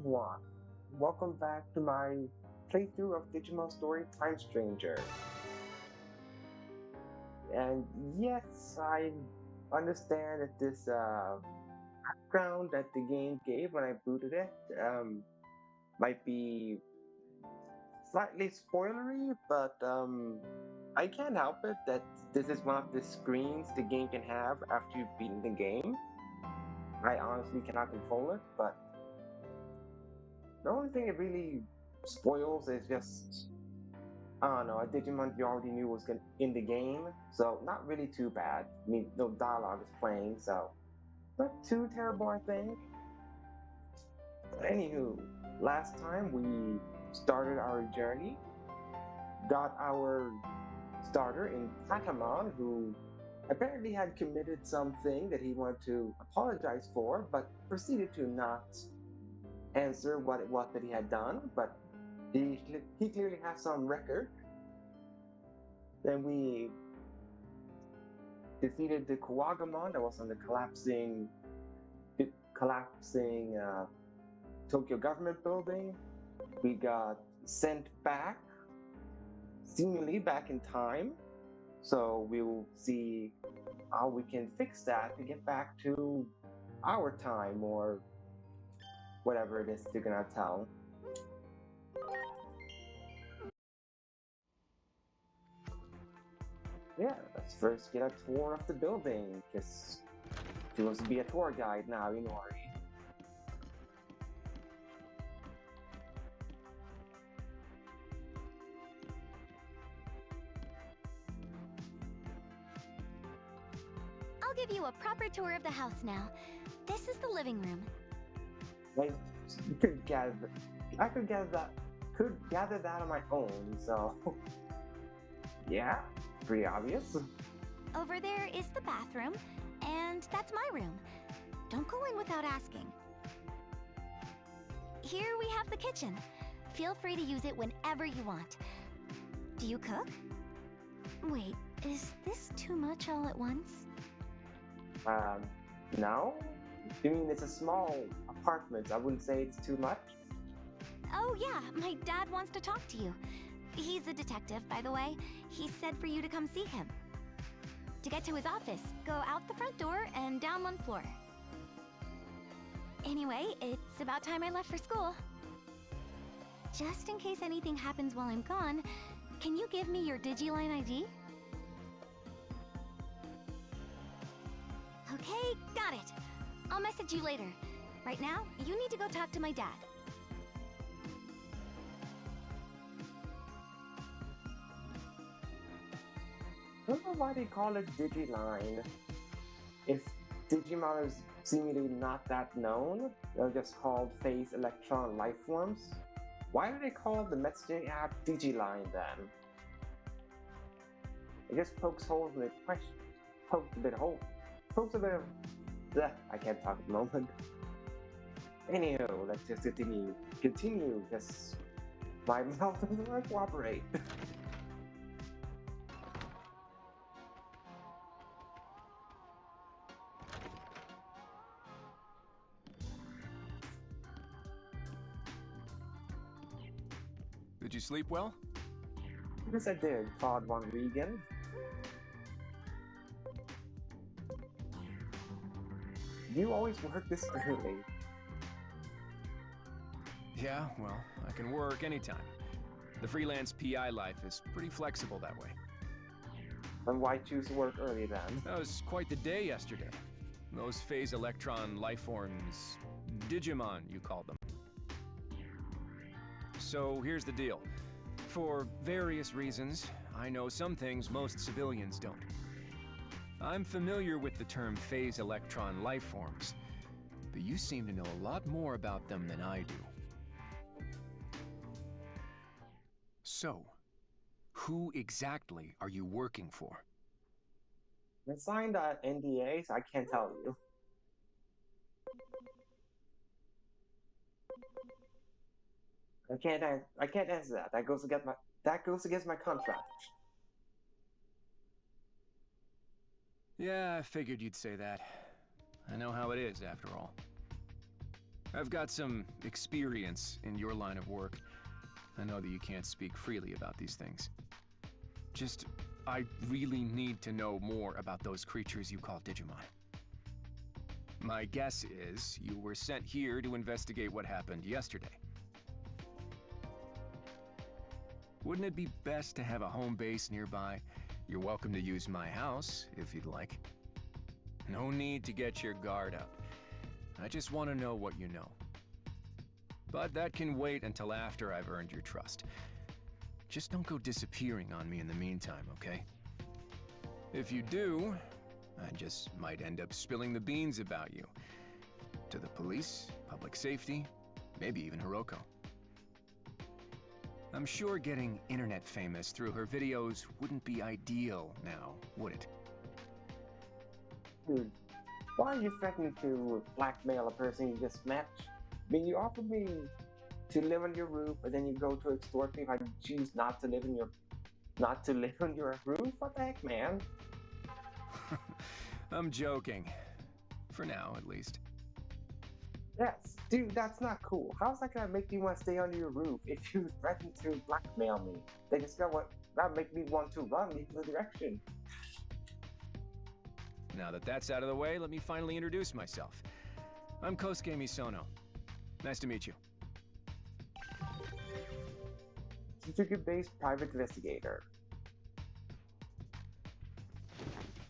everyone. Welcome back to my playthrough of Digimon Story Time Stranger. And yes, I understand that this background that the game gave when I booted it might be slightly spoilery, but I can't help it that this is one of the screens the game can have after you've beaten the game. I honestly cannot control it, but the only thing it really spoils is just, I don't know, a Digimon you already knew was in the game, so not really too bad. I mean, no dialogue is playing, so not too terrible, I think. Anywho, last time we started our journey, got our starter in Patamon, who apparently had committed something that he wanted to apologize for, but proceeded to not answer what it was that he had done, but he clearly has some record. Then we defeated the Kuwagamon that was on the collapsing Tokyo government building. We got sent back, seemingly back in time. So we'll see how we can fix that to get back to our time or whatever it is you're gonna tell. Yeah, let's first get a tour of the building, because she wants to be a tour guide now, Inori. I'll give you a proper tour of the house now. This is the living room. I could gather that on my own, so yeah, pretty obvious. Over there is the bathroom, and that's my room. Don't go in without asking. Here we have the kitchen. Feel free to use it whenever you want. Do you cook? Wait, is this too much all at once? No? I mean, it's a small apartment. I wouldn't say it's too much. Oh yeah, my dad wants to talk to you. He's a detective, by the way. He said for you to come see him. To get to his office, go out the front door and down one floor. Anyway, it's about time I left for school. Just in case anything happens while I'm gone, can you give me your Digiline ID? Okay, got it. I'll message you later. Right now, you need to go talk to my dad. I don't know why they call it Digiline. If Digimon is seemingly not that known, they're just called Phase Electron Lifeforms. Why do they call the messaging app Digiline then? It just pokes holes in the question. Pokes a bit of hole. Pokes a bit of. Bleh, I can't talk at the moment. Anywho, let's just continue, because my mouth doesn't want to cooperate. Did you sleep well? Yes, I did, Todd Von Regan. You always work this early. Yeah, well, I can work anytime. The freelance PI life is pretty flexible that way. Then why choose to work early then? That was quite the day yesterday. Those phase electron lifeforms, Digimon, you call them. So here's the deal. For various reasons, I know some things most civilians don't. I'm familiar with the term phase electron lifeforms, but you seem to know a lot more about them than I do. So, who exactly are you working for? I signed that NDA, so I can't tell you. I can't answer that. That goes against my contract. Yeah, I figured you'd say that. I know how it is, after all. I've got some experience in your line of work. I know that you can't speak freely about these things. Just, I really need to know more about those creatures you call Digimon. My guess is you were sent here to investigate what happened yesterday. Wouldn't it be best to have a home base nearby? You're welcome to use my house, if you'd like. No need to get your guard up. I just want to know what you know. But that can wait until after I've earned your trust. Just don't go disappearing on me in the meantime, okay? If you do, I just might end up spilling the beans about you. To the police, public safety, maybe even Hiroko. I'm sure getting internet famous through her videos wouldn't be ideal now, would it? Dude, why are you threatening to blackmail a person you just met? I mean, you offered me to live on your roof, and then you go to extort me if I choose not to live on your roof? What the heck, man? I'm joking. For now, at least. Yes, dude, that's not cool. How's that gonna make me want to stay under your roof if you threaten to blackmail me? They just that make me want to run in the direction. Now that that's out of the way, let me finally introduce myself. I'm Kosuke Misono. Nice to meet you. Shinjuku-based private investigator.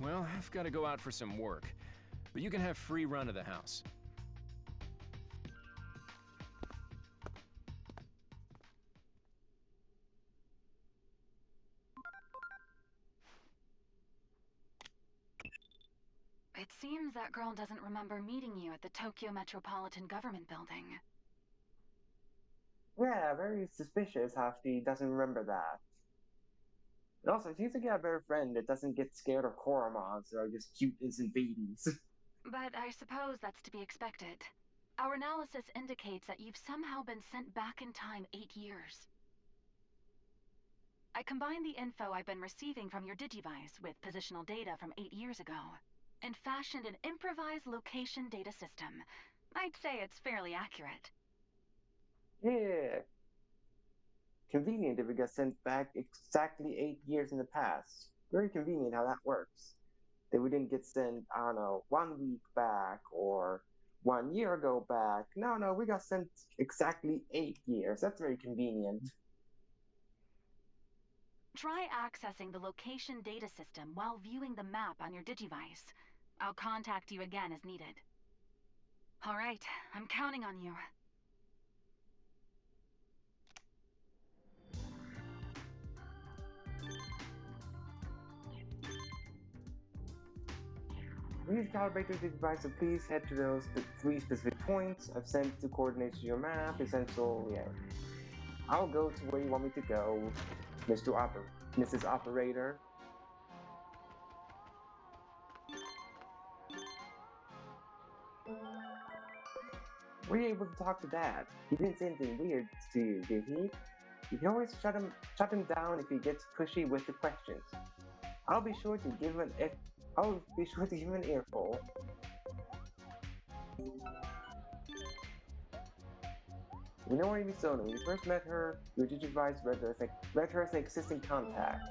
Well, I've got to go out for some work, but you can have free run of the house. It seems that girl doesn't remember meeting you at the Tokyo Metropolitan Government Building. Yeah, very suspicious how she doesn't remember that. And also, she needs to get a better friend that doesn't get scared of Koromons or just cute innocent babies. But I suppose that's to be expected. Our analysis indicates that you've somehow been sent back in time 8 years. I combined the info I've been receiving from your Digivice with positional data from 8 years ago, and fashioned an improvised location data system. I'd say it's fairly accurate. Yeah. Convenient if we got sent back exactly 8 years in the past. Very convenient how that works. That we didn't get sent, I don't know, 1 week back or 1 year ago back. No, we got sent exactly 8 years. That's very convenient. Try accessing the location data system while viewing the map on your Digivice. I'll contact you again as needed. All right, I'm counting on you. Please calibrate your device, so please head to those 3 specific points. I've sent the coordinates to your map. Essential, yeah. I'll go to where you want me to go, Mrs. Operator. Were you able to talk to Dad? He didn't say anything weird to you, did he? You can always shut him down if he gets pushy with the questions. I'll be sure to give him an earful. Minori Misono, when you first met her, your Digivice read her as an existing contact.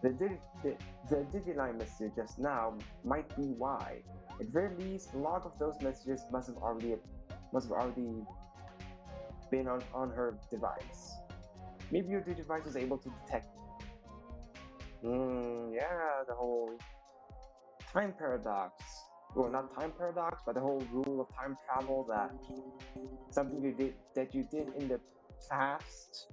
The Digiline message just now might be why. At very least, the log of those messages must have already been on her device. Maybe your Digivice was able to detect. Yeah, the whole time paradox. Well, not time paradox, but the whole rule of time travel, that something you did in the past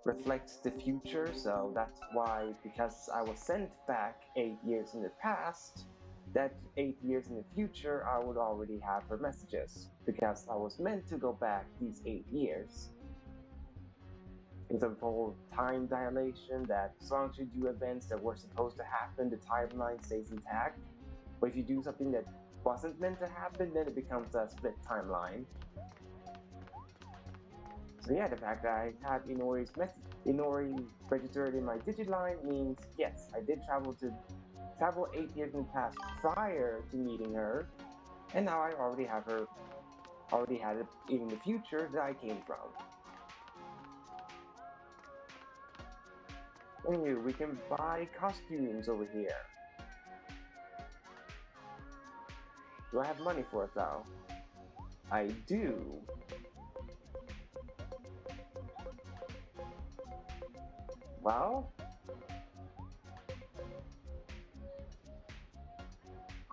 reflects the future. So that's why, because I was sent back 8 years in the past, that 8 years in the future I would already have her messages, because I was meant to go back these 8 years. It's a whole time dilation that as long as you do events that were supposed to happen, the timeline stays intact. But if you do something that wasn't meant to happen, then it becomes a split timeline. So yeah, the fact that I had Inori registered in my Digiline means yes, I did travel 8 years in the past prior to meeting her. And now I already had it in the future that I came from. Anyway, we can buy costumes over here. Do I have money for it though? I do. Well,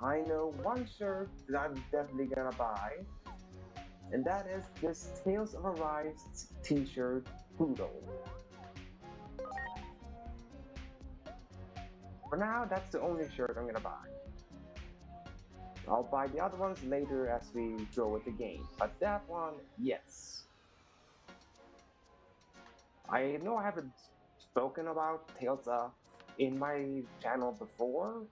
I know one shirt that I'm definitely gonna buy, and that is this Tales of Arise t-shirt poodle. For now, that's the only shirt I'm gonna buy. I'll buy the other ones later as we go with the game, but that one, yes. I know I haven't spoken about Tales of in my channel before,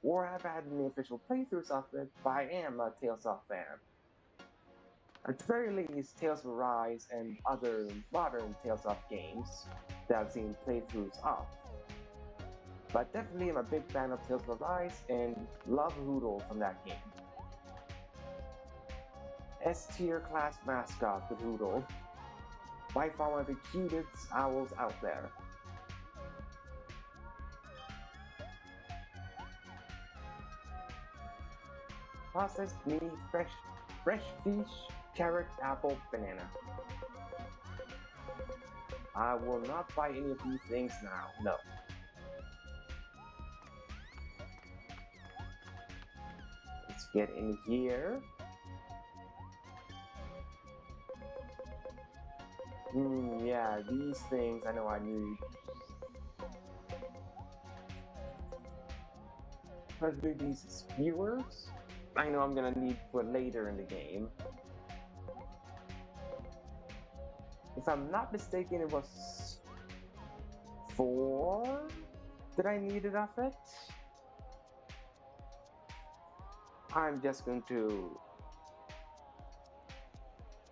or have had any official playthroughs of it, but I am a Tales of fan. At the very least, Tales of Arise and other modern Tales of games that I've seen playthroughs of. But definitely I'm a big fan of Tales of Arise and love Hoodle from that game. S-tier class mascot with Hoodle. By far one of the cutest owls out there. Processed meat, fresh fish, carrot, apple, banana. I will not buy any of these things now, no. Let's get in here. Yeah, these things I know I need. Especially these skewers. I know I'm gonna need for later in the game. If I'm not mistaken, it was 4 that I needed of it. I'm just going to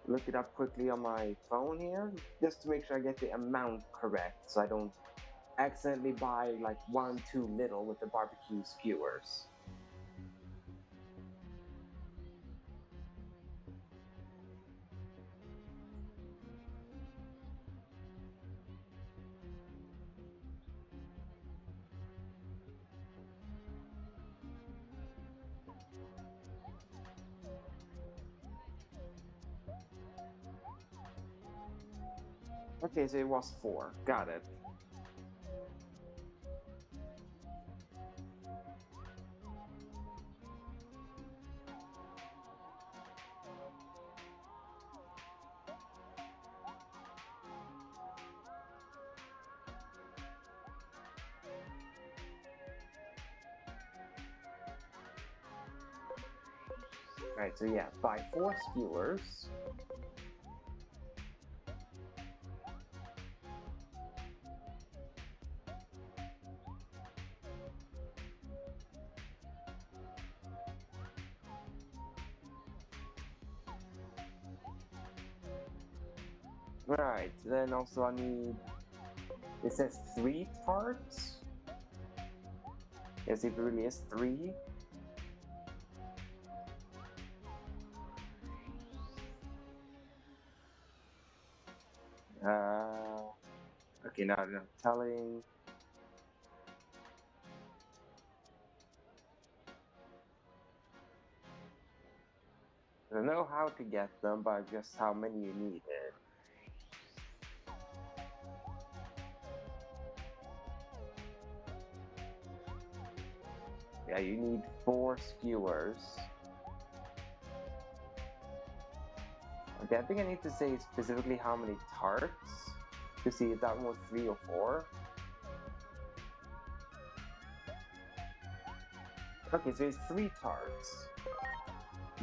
look it up quickly on my phone here, just to make sure I get the amount correct, so I don't accidentally buy like one too little with the barbecue skewers. Okay, so it was 4. Got it. Right, so yeah, buy 4 skewers. Right, then also I need, it says 3 tarts. Yes, it really is 3. Okay, now I'm telling. I don't know how to get them, but just how many you needed. Yeah, you need 4 skewers. Okay, I think I need to say specifically how many tarts to see if that one was 3 or 4. Okay, so it's 3 tarts.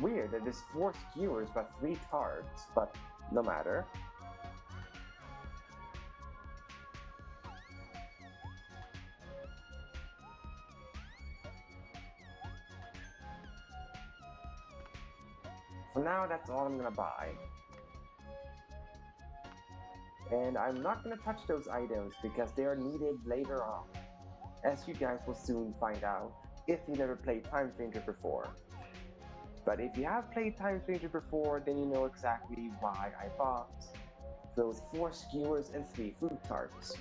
Weird that there's 4 skewers but 3 tarts, but no matter. For now, that's all I'm gonna buy. And I'm not gonna touch those items because they are needed later on, as you guys will soon find out if you never played Time Stranger before. But if you have played Time Stranger before, then you know exactly why I bought those 4 skewers and 3 fruit tarts.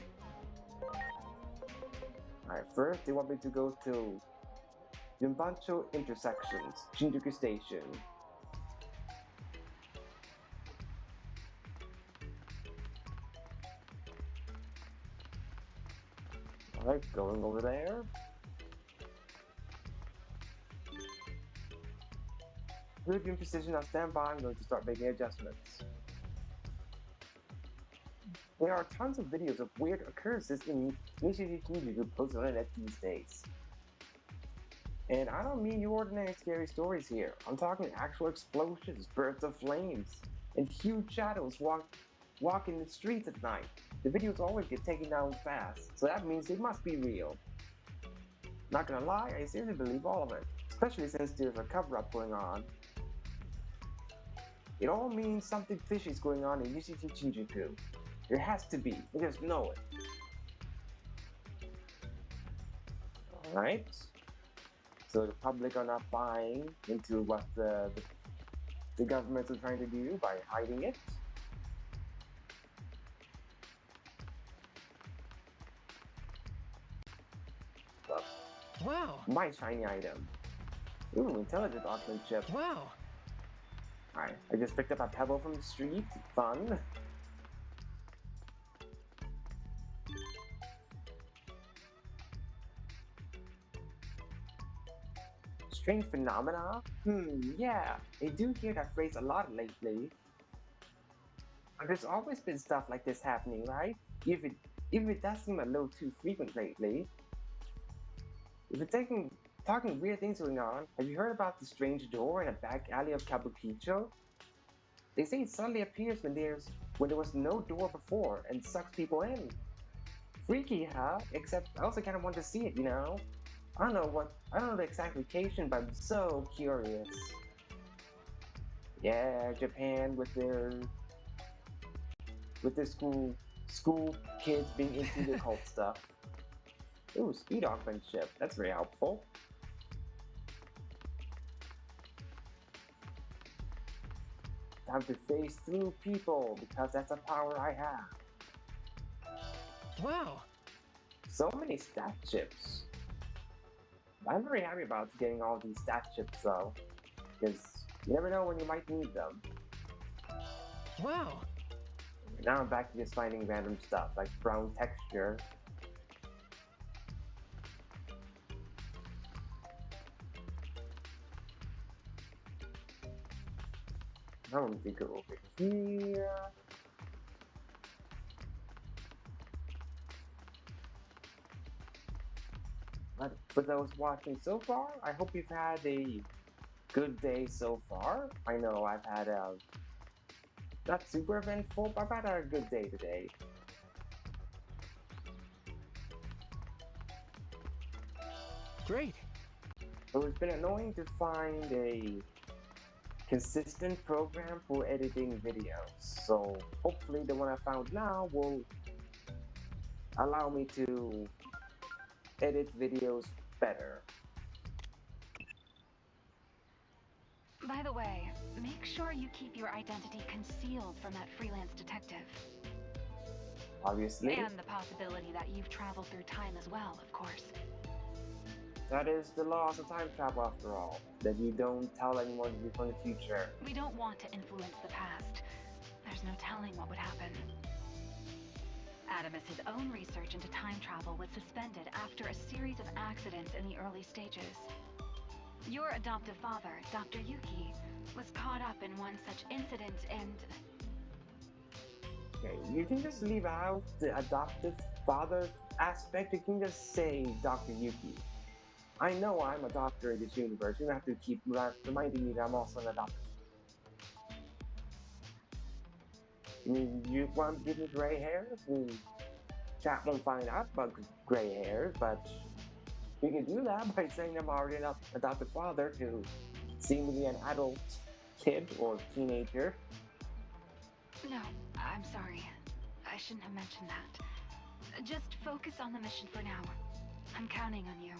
Alright, first they want me to go to Yumbancho intersections, Shinjuku Station. Alright, going over there. Good, in position, now stand by, I'm going to start making adjustments. There are tons of videos of weird occurrences in Shinjuku posted on the net these days. And I don't mean your ordinary scary stories here. I'm talking actual explosions, bursts of flames, and huge shadows walking the streets at night. The videos always get taken down fast, so that means they must be real. Not gonna lie, I seriously believe all of it, especially since there's a cover-up going on. It all means something fishy is going on in Shinjuku. There has to be, I just know it. Alright. So the public are not buying into what the governments are trying to do by hiding it. So, Wow! my shiny item. Ooh, intelligent augment. Wow! Alright, I just picked up a pebble from the street. Fun. Strange phenomena? Yeah. I do hear that phrase a lot lately. And there's always been stuff like this happening, right? Even if it does seem a little too frequent lately. If you're talking weird things going on, have you heard about the strange door in a back alley of Kabukicho? They say it suddenly appears when there was no door before and sucks people in. Freaky, huh? Except I also kind of want to see it, you know? I don't know the exact location, but I'm so curious. Yeah, Japan with their school kids being into the cult stuff. Ooh, speed augmentship. That's very helpful. Time to face through people because that's a power I have. Wow! So many stat chips. I'm very happy about getting all these stat chips though, because you never know when you might need them. Wow! Now I'm back to just finding random stuff like brown texture. Now I'm gonna go over here. But for those watching so far, I hope you've had a good day so far. I know I've had a not super eventful, but I've had a good day today. Great! So it's been annoying to find a consistent program for editing videos. So hopefully the one I found now will allow me to edit videos better. By the way, make sure you keep your identity concealed from that freelance detective. Obviously, And the possibility that you've traveled through time as well, of course. that is the laws of time travel after all, that you don't tell anyone from the future. We don't want to influence the past. There's no telling what would happen. Adamus's own research into time travel was suspended after a series of accidents in the early stages. Your adoptive father, Dr. Yuki, was caught up in one such incident and... Okay, you can just leave out the adoptive father aspect. You can just say Dr. Yuki. I know I'm a doctor in this universe. You don't have to keep reminding me that I'm also an adoptive. I mean, you want to give me gray hairs? I mean, chat won't find out about gray hairs, but you can do that by saying I'm already an adoptive father to seemingly an adult kid or teenager. No, I'm sorry. I shouldn't have mentioned that. Just focus on the mission for now. I'm counting on you.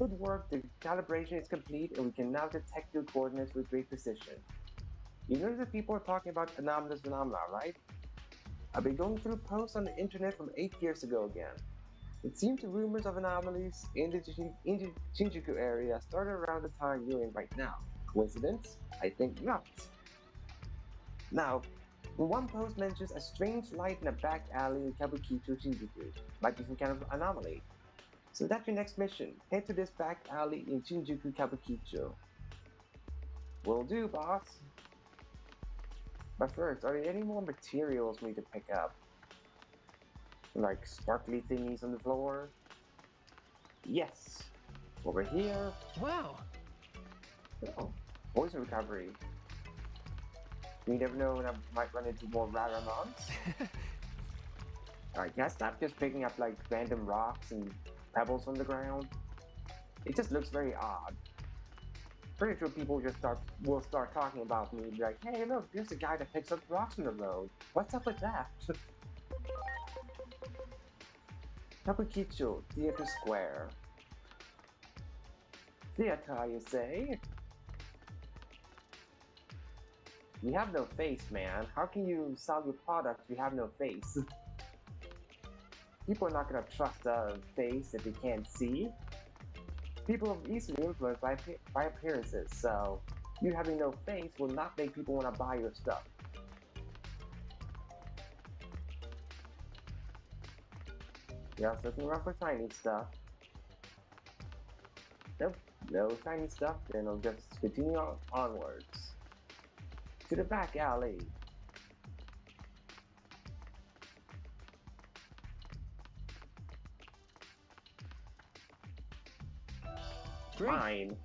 Good work, the calibration is complete and we can now detect your coordinates with great precision. You know that people are talking about anomalous phenomena, right? I've been going through posts on the internet from 8 years ago again. It seems the rumors of anomalies in the Shinjuku area started around the time you're in right now. Coincidence? I think not. Now, one post mentions a strange light in a back alley in Kabukicho, Shinjuku. Might be some kind of anomaly. So that's your next mission. Head to this back alley in Shinjuku, Kabukicho. Will do, boss. But first, are there any more materials we need to pick up? Like sparkly thingies on the floor? Yes. Over here. Wow! Oh, poison recovery. You never know when I might run into more Raramons. Alright, can I stop just picking up like random rocks and pebbles on the ground? It just looks very odd. Pretty sure people will start talking about me, be like, hey look, there's a guy that picks up rocks on the road. What's up with that? Kabukicho Theater Square. Theater, you say? You have no face, man. How can you sell your product if you have no face? People are not gonna trust a face that they can't see. People are easily influenced by appearances, so you having no face will not make people want to buy your stuff. Just looking around for shiny stuff. Nope, no shiny stuff, then I'll just continue onwards. To the back alley. Great! Mine.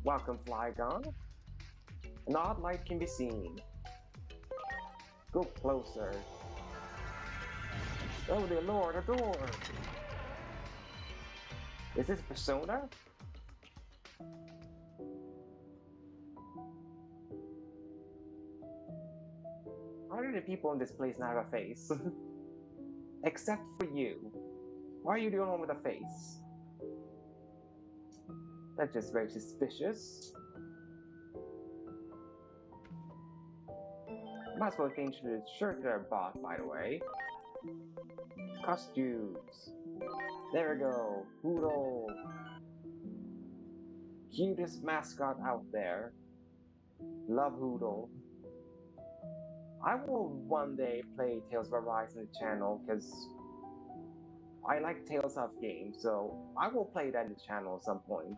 Welcome, Flygon. An odd light can be seen. Go closer. Oh dear lord, a door! Is this Persona? Why do the people in this place not have a face? Except for you. Why are you the only one with a face? That's just very suspicious. Might as well change the shirt that I bought, by the way. Costumes. There we go. Poodle. Cutest mascot out there. Love Hoodle. I will one day play Tales of Arise on the channel because I like Tales of games, so I will play that in the channel at some point.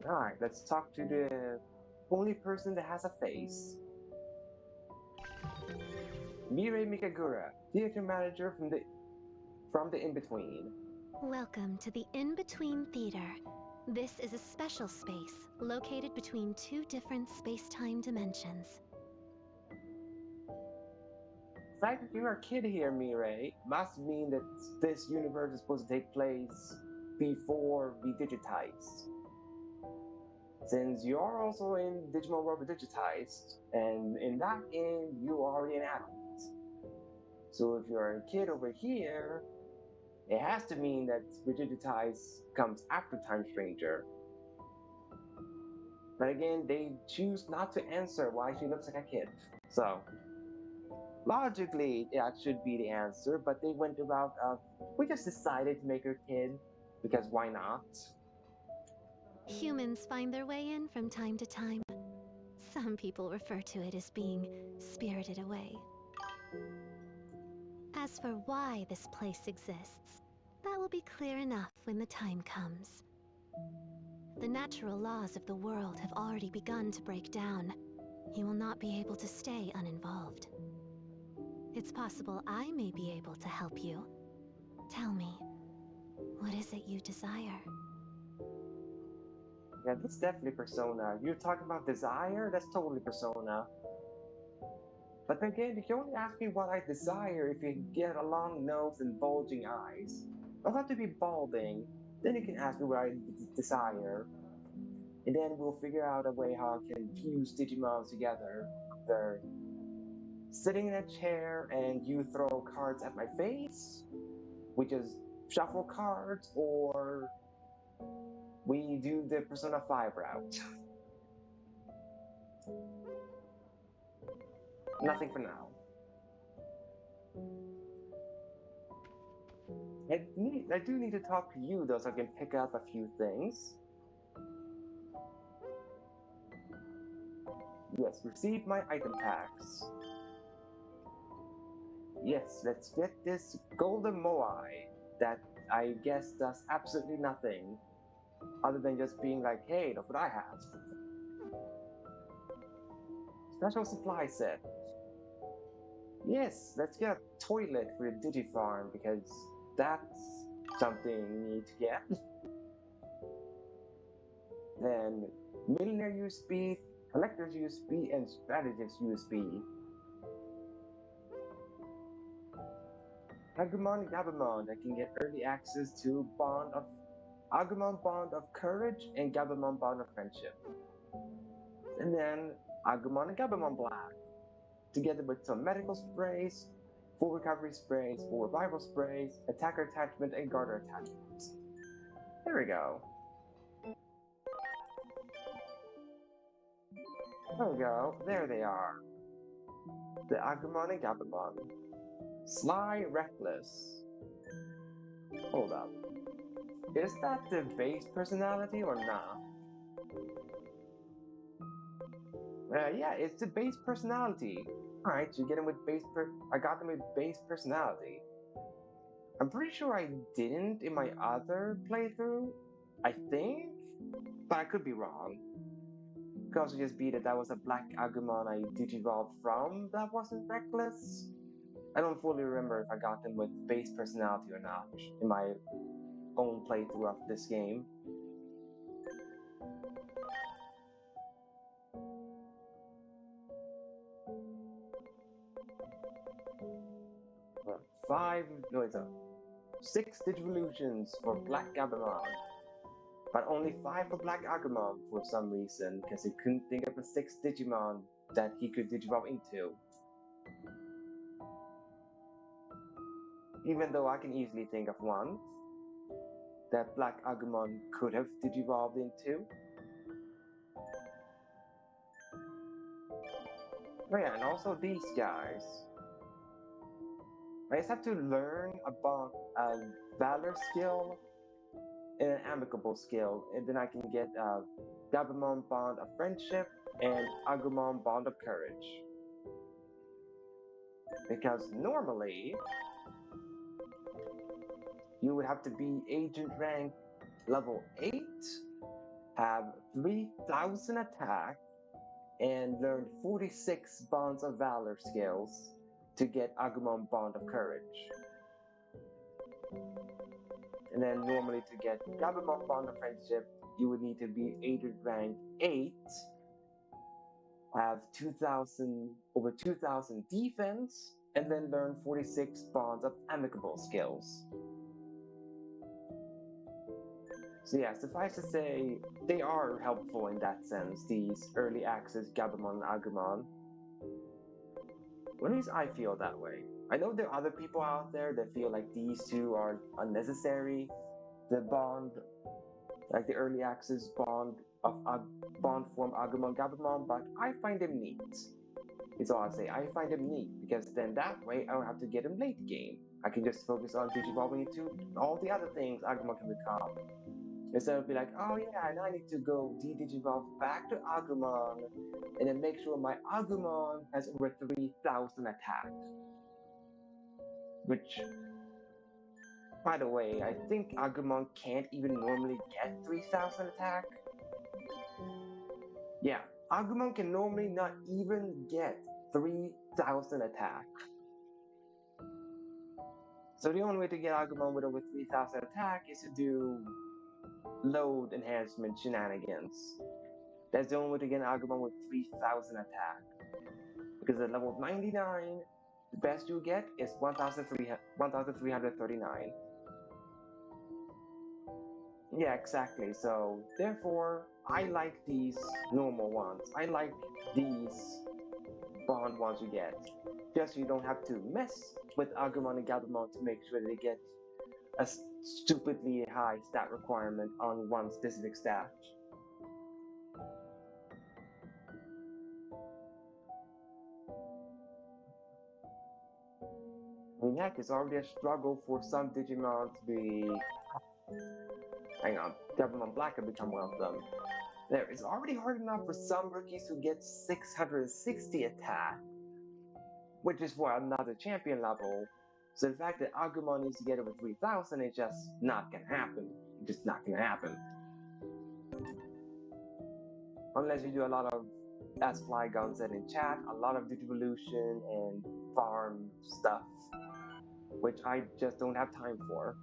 Alright, let's talk to the only person that has a face. Mirai Mikagura, theater manager from the In-Between. Welcome to the In-Between Theater. This is a special space located between two different space-time dimensions. The fact that you're a kid here, Mirai, must mean that this universe is supposed to take place before we digitize. Since you're also in Digimon World Digitized, and in that game, you are already an adult. So if you're a kid over here, it has to mean that Digitized comes after Time Stranger. But again, they choose not to answer why she looks like a kid. So, logically, that should be the answer, but they went the route of, we just decided to make her kid, because why not? Humans find their way in from time to time. Some people refer to it as being spirited away. As for why this place exists, that will be clear enough when the time comes. The natural laws of the world have already begun to break down. You will not be able to stay uninvolved. It's possible I may be able to help you. Tell me, what is it you desire? Yeah, that's definitely Persona. You're talking about desire? That's totally Persona. But again, you can only ask me what I desire if you get a long nose and bulging eyes. Don't have to be balding. Then you can ask me what I desire. And then we'll figure out a way how I can fuse Digimon together. either sitting in a chair and you throw cards at my face, we just shuffle cards, or we do the Persona 5 route. Nothing for now. I do need to talk to you though, so I can pick up a few things. Yes, receive my item tax. Yes, let's get this golden moai that I guess does absolutely nothing other than just being like, hey, look what I have. Special supply set. Yes, let's get a toilet for the Digifarm because that's something we need to get. Then Millionaire USB, Collector's USB, and Strategist USB. Agumon and Gabumon that can get early access to Agumon Bond of Courage and Gabumon Bond of Friendship. And then Agumon and Gabumon Black, together with some medical sprays, full recovery sprays, full revival sprays, attacker attachment, and garter attachments. There we go. There we go. There they are. The Agumon and Gabumon. Sly Reckless. Hold up. Is that the base personality or not? Yeah, it's the base personality. Alright, so you get him with I got them with base personality. I'm pretty sure I didn't in my other playthrough. I think? But I could be wrong. Could also just be that that was a black Agumon I digivolved from that wasn't reckless. I don't fully remember if I got them with base personality or not in my own playthrough of this game. Six Digivolutions for Black Gabumon, but only 5 for Black Agumon for some reason, because he couldn't think of a 6th Digimon that he could digivolve into. Even though I can easily think of one that Black Agumon could have digivolved into. Oh yeah, and also these guys. I just have to learn about a Valor skill and an Amicable skill, and then I can get a Gabumon Bond of Friendship and Agumon Bond of Courage. Because normally, you would have to be Agent rank level 8, have 3000 attack, and learn 46 Bonds of Valor skills to get Agumon Bond of Courage. And then normally to get Gabumon Bond of Friendship, you would need to be Agent rank 8, have over 2000 defense, and then learn 46 Bonds of Amicable skills. So yeah, suffice to say, they are helpful in that sense, these early access Gabumon and Agumon. At least I feel that way. I know there are other people out there that feel like these two are unnecessary. The bond, like the early access bond form Agumon Gabumon, but I find them neat. It's all I say. I find them neat because then that way I don't have to get them late game. I can just focus on digivolving into all the other things Agumon can become. Instead of be like, oh yeah, now I need to go de-digivolve back to Agumon and then make sure my Agumon has over 3000 attack. Which, by the way, I think Agumon can't even normally get 3000 attack. Yeah, Agumon can normally not even get 3000 attack. So the only way to get Agumon with over 3000 attack is to do load enhancement shenanigans. That's the only way to get an Agumon with 3000 attack. Because at level 99, the best you get is 1339. Yeah, exactly. So, therefore, I like these normal ones. I like these bond ones you get. Just so you don't have to mess with Agumon and Gabumon to make sure that they get a stupidly high stat requirement on one specific stat. I mean, heck, it's already a struggle for some Digimon to be. Hang on, Gabumon Black can become one of them. There, it's already hard enough for some rookies who get 660 attack, which is for another champion level. So the fact that Agumon needs to get over 3,000 is just not gonna happen. Just not gonna happen. Unless you do a lot of, as Flygon said in chat, a lot of Digivolution and farm stuff, which I just don't have time for.